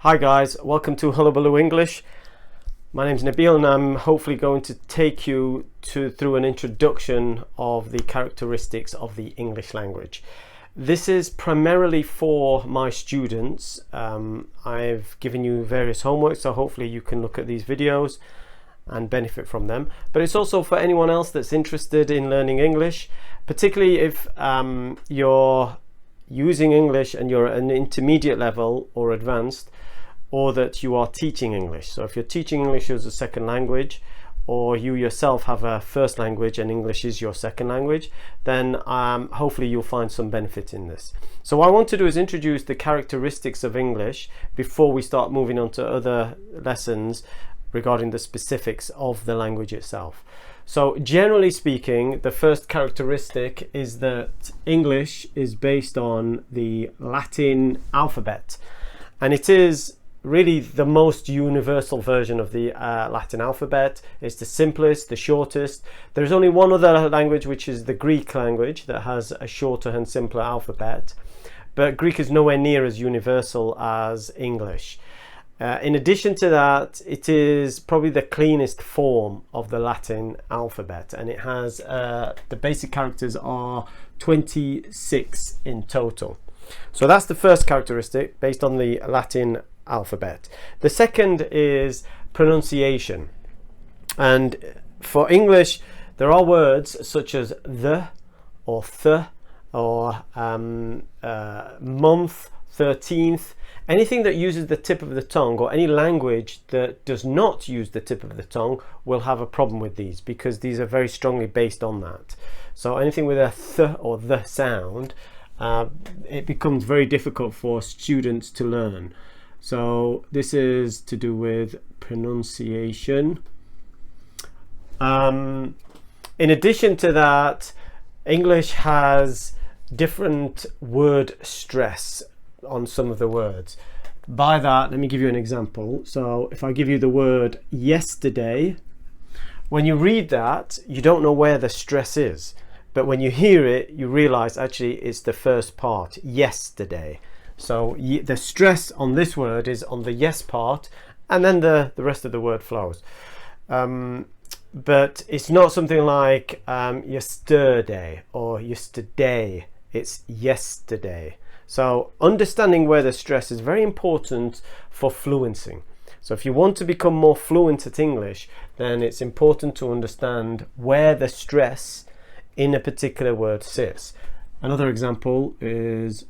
Hi guys, welcome to Hullabaloo English. My name's Nabil and I'm hopefully going to take you through an introduction of the characteristics of the English language. This is primarily for my students. I've given you various homework, so hopefully you can look at these videos and benefit from them. But it's also for anyone else that's interested in learning English, particularly if you're using English and you're at an intermediate level or advanced, or that you are teaching English. So if you're teaching English as a second language, or you yourself have a first language and English is your second language, then hopefully you'll find some benefit in this. So what I want to do is introduce the characteristics of English before we start moving on to other lessons regarding the specifics of the language itself. So generally speaking, the first characteristic is that English is based on the Latin alphabet, and it is really the most universal version of the Latin alphabet. It's the simplest, the shortest. There's only one other language, which is the Greek language, that has a shorter and simpler alphabet, but Greek is nowhere near as universal as English. In addition to that, it is probably the cleanest form of the Latin alphabet, and it has the basic characters are 26 in total. So that's the first characteristic based on the Latin alphabet. The second is pronunciation, and for English there are words such as the or th or month, 13th. Anything that uses the tip of the tongue, or any language that does not use the tip of the tongue, will have a problem with these, because these are very strongly based on that. So anything with a th or the sound, it becomes very difficult for students to learn. So this is to do with pronunciation. In addition to that, English has different word stress on some of the words. By that, let me give you an example. So if I give you the word yesterday, when you read that, you don't know where the stress is. But when you hear it, you realize actually it's the first part, yesterday. So the stress on this word is on the yes part, and then the rest of the word flows. But it's not something like yesterday or yesterday. It's yesterday. So understanding where the stress is very important for fluency. So if you want to become more fluent at English, then it's important to understand where the stress in a particular word sits. Another example is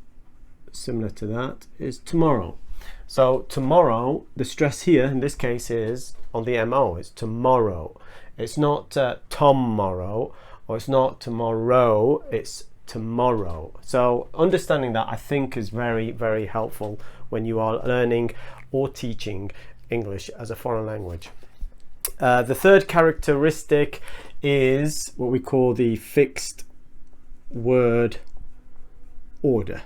similar to that, is tomorrow. So tomorrow, the stress here in this case is on the MO. It's tomorrow. It's not tomorrow, or it's not tomorrow, it's tomorrow. So understanding that, I think, is very, very helpful when you are learning or teaching English as a foreign language. The third characteristic is what we call the fixed word order.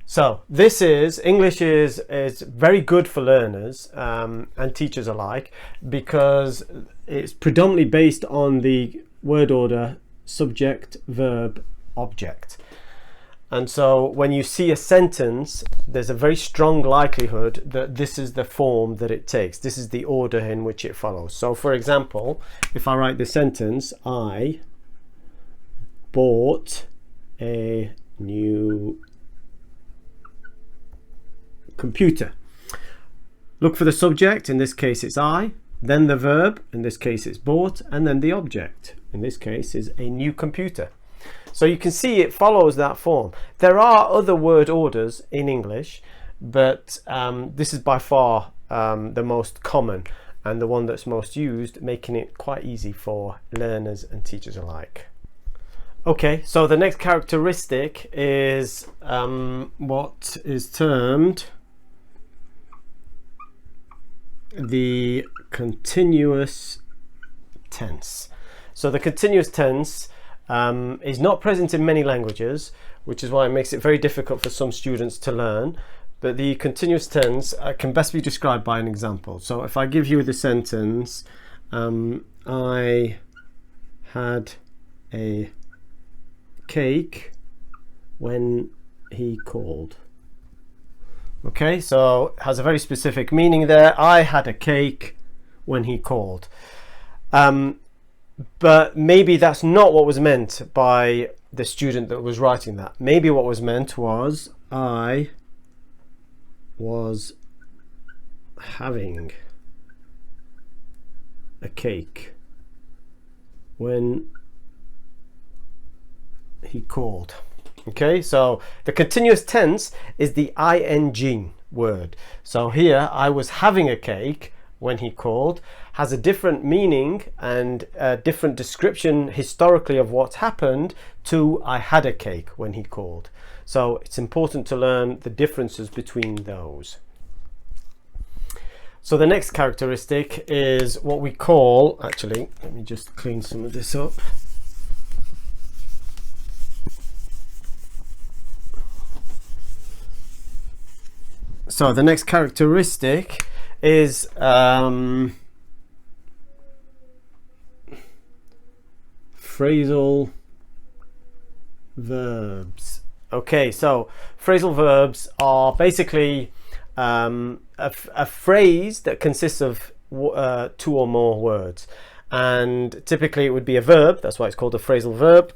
So this is, English is very good for learners and teachers alike, because it's predominantly based on the word order subject, verb, object. And so when you see a sentence, there's a very strong likelihood that this is the form that it takes. This is the order in which it follows. So for example, if I write the sentence, I bought a new computer. Look for the subject, in this case it's I, then the verb, in this case it's bought, and then the object, in this case is a new computer. So you can see it follows that form. There are other word orders in English, but this is by far the most common and the one that's most used, making it quite easy for learners and teachers alike. Okay, so the next characteristic is what is termed the continuous tense. So the continuous tense is not present in many languages, which is why it makes it very difficult for some students to learn. But the continuous tense can best be described by an example. So if I give you the sentence, I had a cake when he called. Okay, so it has a very specific meaning there. I had a cake when he called. But maybe that's not what was meant by the student that was writing that. Maybe what was meant was I was having a cake when he called. Okay, so the continuous tense is the ing word. So here, I was having a cake when he called, has a different meaning and a different description historically of what's happened to I had a cake when he called. So it's important to learn the differences between those. So the next characteristic is what we call, actually, let me just clean some of this up. So the next characteristic is phrasal verbs. Okay, so phrasal verbs are basically a phrase that consists of two or more words, and typically it would be a verb, that's why it's called a phrasal verb,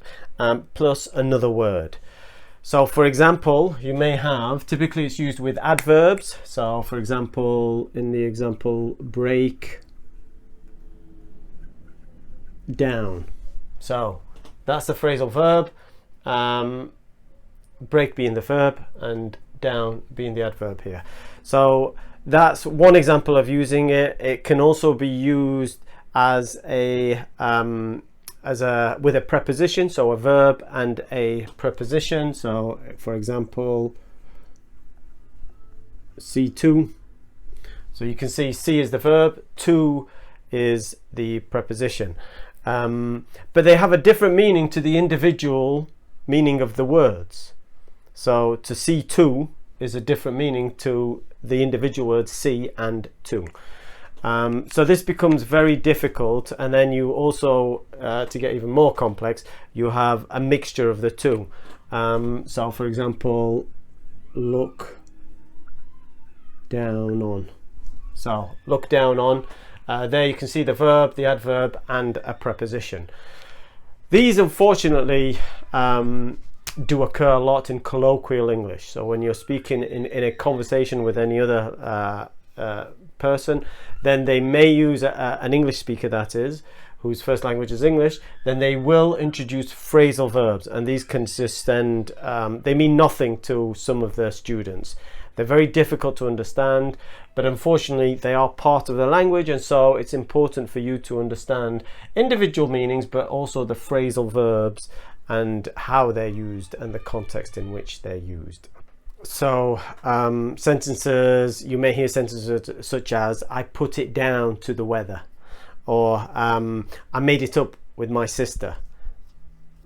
plus another word. So for example, you may have, typically it's used with adverbs. So for example, in the example, break down. So that's the phrasal verb, break being the verb and down being the adverb here. So that's one example of using it. It can also be used as a with a preposition, so a verb and a preposition. So for example, see to. So you can see see is the verb, to is the preposition. But they have a different meaning to the individual meaning of the words. So to see to is a different meaning to the individual words see and to. So this becomes very difficult, and then you also, to get even more complex, you have a mixture of the two. So for example, look down on. So look down on, there you can see the verb, the adverb and a preposition. These unfortunately do occur a lot in colloquial English. So when you're speaking in a conversation with any other person, then they may use an English speaker, that is, whose first language is English, then they will introduce phrasal verbs, and these consist and they mean nothing to some of their students. They're very difficult to understand, but unfortunately they are part of the language, and so it's important for you to understand individual meanings but also the phrasal verbs and how they're used and the context in which they're used. So sentences, you may hear sentences such as I put it down to the weather, or I made it up with my sister.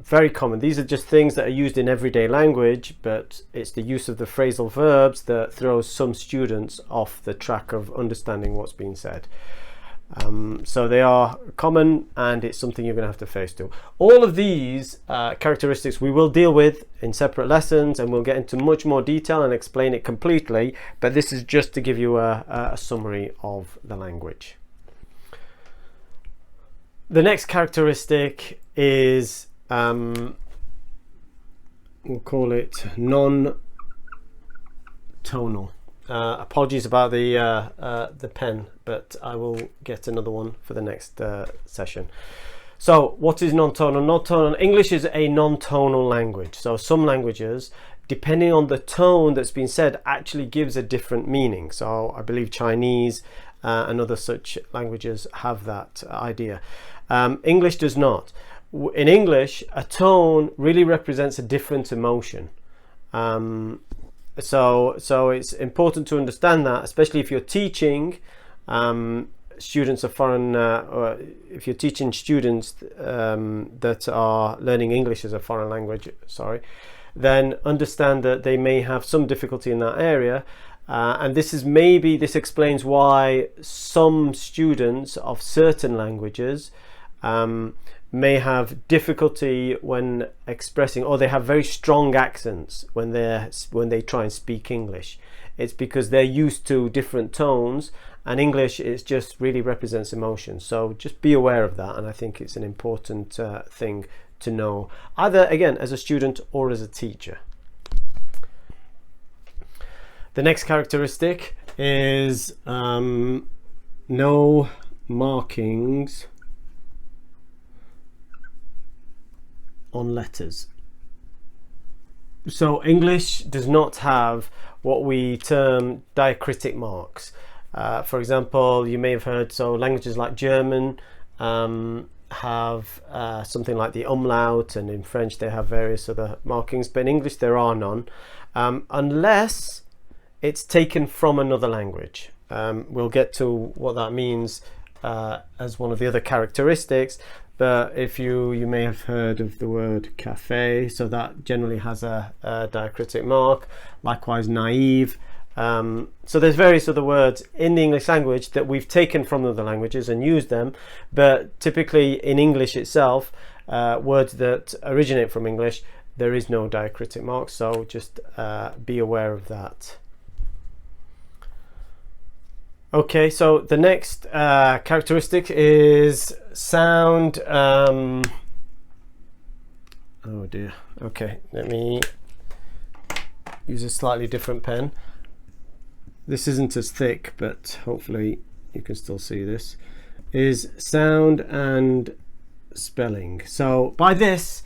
Very common. These are just things that are used in everyday language, but it's the use of the phrasal verbs that throws some students off the track of understanding what's being said. So they are common, and it's something you're going to have to face to. All of these characteristics we will deal with in separate lessons, and we'll get into much more detail and explain it completely, but this is just to give you a summary of the language. The next characteristic is we'll call it non-tonal. Apologies about the pen, but I will get another one for the next session. So what is non-tonal? Non-tonal, English is a non-tonal language. So some languages, depending on the tone that's been said, actually gives a different meaning. So I believe Chinese and other such languages have that idea. English does not. In English, a tone really represents a different emotion. So it's important to understand that, especially if you're teaching students of foreign, or if you're teaching students that are learning English as a foreign language, then understand that they may have some difficulty in that area. And this explains why some students of certain languages may have difficulty when expressing, or they have very strong accents when they try and speak English. it's because they're used to different tones, and English is just really represents emotion. So just be aware of that, and I think it's an important thing to know, either again as a student or as a teacher. The next characteristic is no markings on letters. So English does not have what we term diacritic marks. For example, you may have heard, so languages like German have something like the umlaut, and in French they have various other markings, but in English there are none, unless it's taken from another language. We'll get to what that means as one of the other characteristics, but if you may have heard of the word cafe, so that generally has a diacritic mark. Likewise, naive. So there's various other words in the English language that we've taken from other languages and used them, but typically in English itself, words that originate from English, there is no diacritic mark, so just be aware of that. Okay, so the next characteristic is sound. Oh dear. Okay, let me use a slightly different pen. This isn't as thick, but hopefully you can still see this. Is sound and spelling. So by this,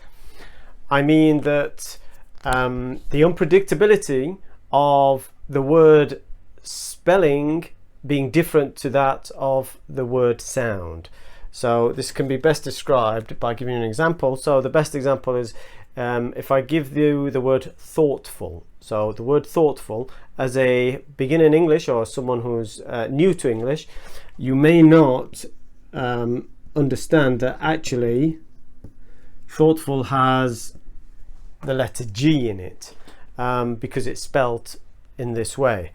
I mean that the unpredictability of the word spelling being different to that of the word sound. So this can be best described by giving you an example. So the best example is if I give you the word thoughtful. So the word thoughtful, as a beginner in English or someone who's new to English, you may not understand that actually thoughtful has the letter G in it because it's spelt in this way.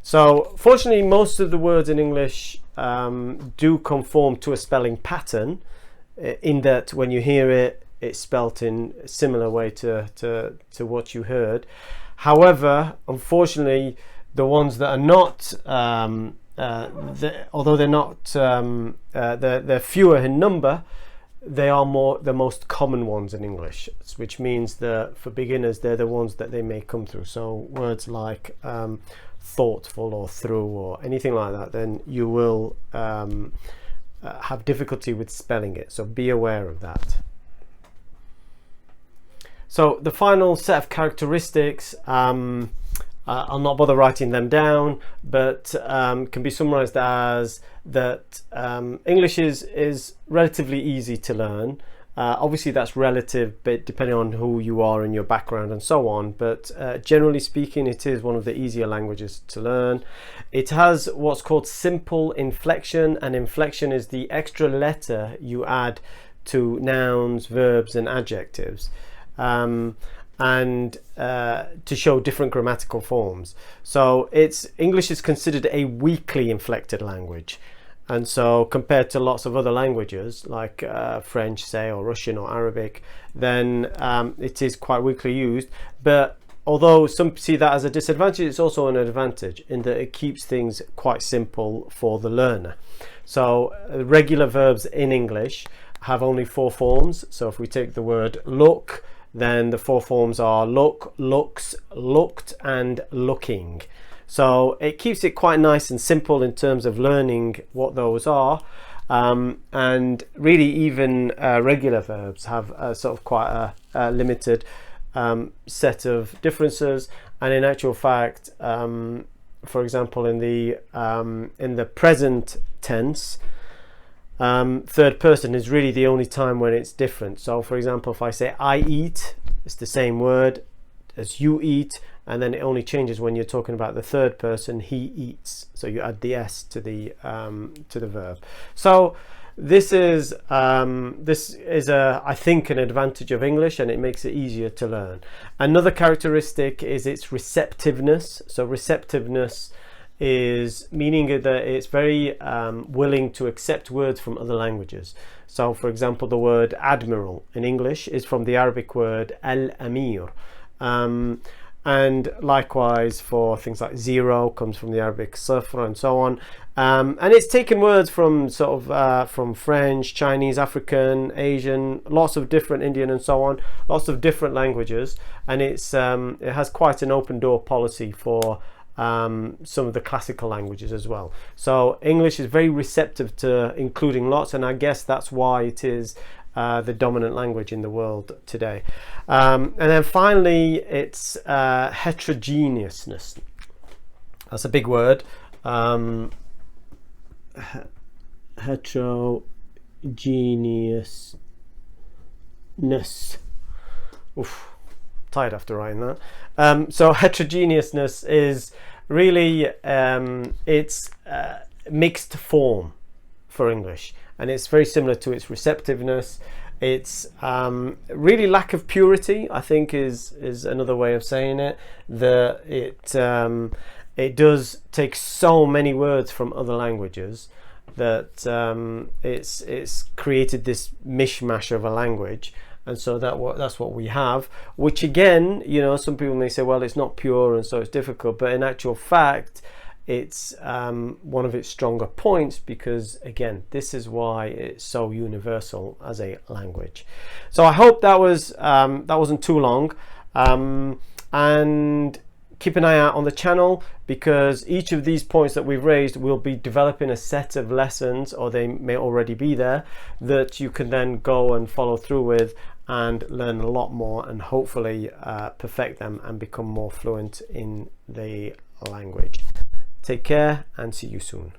So fortunately, most of the words in English do conform to a spelling pattern, in that when you hear it, it's spelt in a similar way to what you heard. However, unfortunately, the ones that are not, although they're not, they're fewer in number, they are the most common ones in English, which means that for beginners, they're the ones that they may come through. So words like thoughtful or through or anything like that, then you will have difficulty with spelling it. So be aware of that. So the final set of characteristics, I'll not bother writing them down, but can be summarized as that English is relatively easy to learn. Obviously that's relative, but depending on who you are and your background and so on, but generally speaking, it is one of the easier languages to learn. It has what's called simple inflection, and inflection is the extra letter you add to nouns, verbs and adjectives, and to show different grammatical forms. So English is considered a weakly inflected language. And so compared to lots of other languages like French, say, or Russian or Arabic, then it is quite weakly used. But although some see that as a disadvantage, it's also an advantage in that it keeps things quite simple for the learner. So regular verbs in English have only 4 forms. So if we take the word look, then the 4 forms are look, looks, looked and looking. So it keeps it quite nice and simple in terms of learning what those are, and really even regular verbs have sort of quite a limited set of differences. And in actual fact, for example, in the present tense, third person is really the only time when it's different. So for example, if I say I eat, it's the same word as you eat, and then it only changes when you're talking about the third person, he eats. So you add the s to the verb. So this is I think an advantage of English, and it makes it easier to learn. Another characteristic is its receptiveness. So receptiveness is meaning that it's very willing to accept words from other languages. So for example, the word admiral in English is from the Arabic word al-amir. And likewise for things like zero comes from the Arabic sifr and so on. And it's taken words from sort of from French, Chinese, African, Asian, lots of different, Indian and so on, lots of different languages, and it's it has quite an open door policy for some of the classical languages as well. So English is very receptive to including lots, and I guess that's why it is the dominant language in the world today. And then finally, it's heterogeneousness. That's a big word. Heterogeneousness. Oof, tired after writing that. So heterogeneousness is really it's mixed form for English, and it's very similar to its receptiveness. It's really lack of purity, I think, is another way of saying it. It does take so many words from other languages that it's created this mishmash of a language, and so that's what we have. Which again, you know, some people may say, well, it's not pure, and so it's difficult. But in actual fact, it's one of its stronger points, because again, this is why it's so universal as a language. So I hope that wasn't too long, and keep an eye out on the channel, because each of these points that we've raised will be developing a set of lessons, or they may already be there, that you can then go and follow through with and learn a lot more, and hopefully perfect them and become more fluent in the language. Take care and see you soon.